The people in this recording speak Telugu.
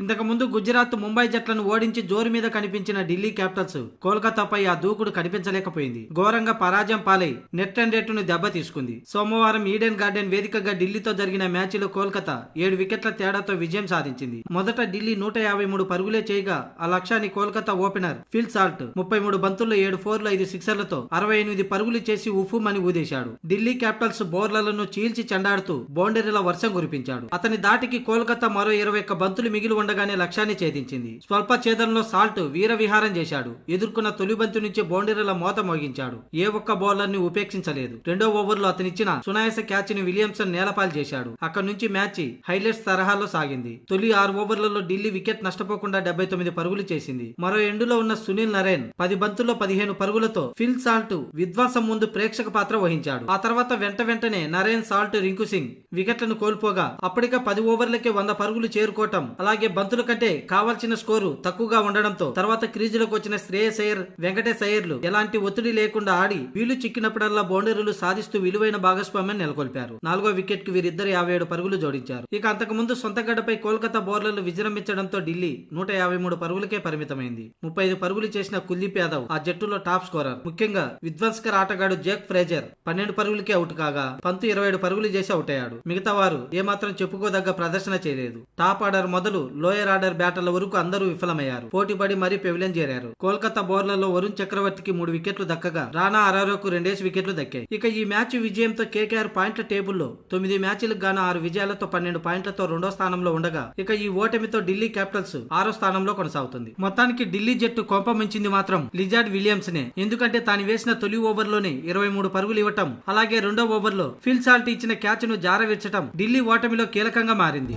ఇంతకు ముందు గుజరాత్ ముంబై జట్లను ఓడించి జోరు మీద కనిపించిన ఢిల్లీ క్యాపిటల్స్ కోల్కతాపై ఆ దూకుడు కనిపించలేకపోయింది. ఘోరంగా పరాజయం పాలై నెట్ రన్ రేటును దెబ్బ తీసుకుంది. సోమవారం ఈడెన్ గార్డెన్ వేదికగా ఢిల్లీతో జరిగిన మ్యాచ్లో కోల్కతా 7 వికెట్ల తేడాతో విజయం సాధించింది. మొదట ఢిల్లీ 153 పరుగులే చేయగా ఆ లక్ష్యాన్ని కోల్కతా ఓపెనర్ ఫిల్ సాల్ట్ 33 బంతుల్లో 7 4లు 5 సిక్సర్లతో 68 పరుగులు చేసి ఉఫుమని ఊదేశాడు. ఢిల్లీ క్యాపిటల్స్ బౌలర్లను చీల్చి చెండాడుతూ బౌండరీల వర్షం కురిపించాడు. అతని దాటికి కోల్కతా మరో 21 బంతులు మిగిలి ఉండగానే లక్ష్యాన్ని ఛేదించింది. స్వల్ప ఛేదనలో సాల్ట్ వీర విహారం చేశాడు. ఎదుర్కొన్న తొలి బంతి నుంచి బౌండరీల మోత మోగించాడు. ఏ ఒక్క బౌలర్ ని ఉపేక్షించలేదు. రెండో ఓవర్లో అతనిచ్చిన సునాయాస క్యాచ్ ని విలియమ్సన్ నేలపాలు చేశాడు. అక్కడి నుంచి మ్యాచ్ హైలైట్స్ తరహాలో సాగింది. తొలి 6 ఓవర్లలో ఢిల్లీ వికెట్ నష్టపోకుండా 79 పరుగులు చేసింది. మరో ఎండులో ఉన్న సునీల్ నరేన్ 10 బంతుల్లో 15 పరుగులతో ఫిల్ సాల్ట్ విధ్వంసం ముందు ప్రేక్షక పాత్ర వహించాడు. ఆ తర్వాత వెంటనే నరేన్, సాల్ట్, రింకు సింగ్ వికెట్లను కోల్పోగా అప్పటికే 10 ఓవర్లకే 100 పరుగులు చేరుకోవటం, అలాగే బంతుల కంటే కావాల్సిన స్కోరు తక్కువగా ఉండడంతో తర్వాత క్రీజులకు వచ్చిన శ్రేయస్ అయ్యర్, వెంకటేష్ అయ్యర్లు ఎలాంటి ఒత్తిడి లేకుండా ఆడి వీలు చిక్కినప్పుడల్లా బౌండరీలు సాధిస్తూ విలువైన భాగస్వామ్యం నెలకొల్పారు. 4వ వికెట్ కు వీరిద్దరు 57 పరుగులు జోడించారు. ఇక అంతకు ముందు సొంత గడ్డపై కోల్కతా బౌలర్లు విజృంభించడంతో ఢిల్లీ 153 పరుగులకే పరిమితమైంది. 35 పరుగులు చేసిన కుల్దీప్ యాదవ్ ఆ జట్టులో టాప్ స్కోరర్. ముఖ్యంగా విధ్వంసకర ఆటగాడు జేక్ ఫ్రేజర్ 12 పరుగులకే అవుట్ కాగా పంతు 27 పరుగులు చేసి అవుట్ అయ్యాడు. మిగతా వారు ఏమాత్రం చెప్పుకోదగ్గ ప్రదర్శన చేయలేదు. టాప్ ఆర్డర్ మొదలు లోయర్ ఆర్డర్ బ్యాటర్ల వరకు అందరూ విఫలమయ్యారు. పోటీపడి మరీ పెవిలియన్ చేరారు. కోల్కతా బౌలర్లలో వరుణ్ చక్రవర్తికి 3 వికెట్లు దక్కగా రానా అరారోకు 2 వికెట్లు దక్కాయి. ఇక ఈ మ్యాచ్ విజయంతో కేకేఆర్ పాయింట్ల టేబుల్లో 9 మ్యాచ్లకు గాను 6 విజయాలతో 12 పాయింట్లతో 2వ స్థానంలో ఉండగా ఇక ఈ ఓటమితో ఢిల్లీ క్యాపిటల్స్ 6వ స్థానంలో కొనసాగుతుంది. మొత్తానికి ఢిల్లీ జట్టు కోపమించింది మాత్రం లిజార్డ్ విలియమ్సనే. ఎందుకంటే తాను వేసిన తొలి ఓవర్లోనే 23 పరుగులు ఇవ్వటం, అలాగే రెండో ఓవర్లో ఫిల్ సాల్ట్ ఇచ్చిన క్యాచ్ ను జారవిడ్చటం ఢిల్లీ ఓటమిలో కీలకంగా మారింది.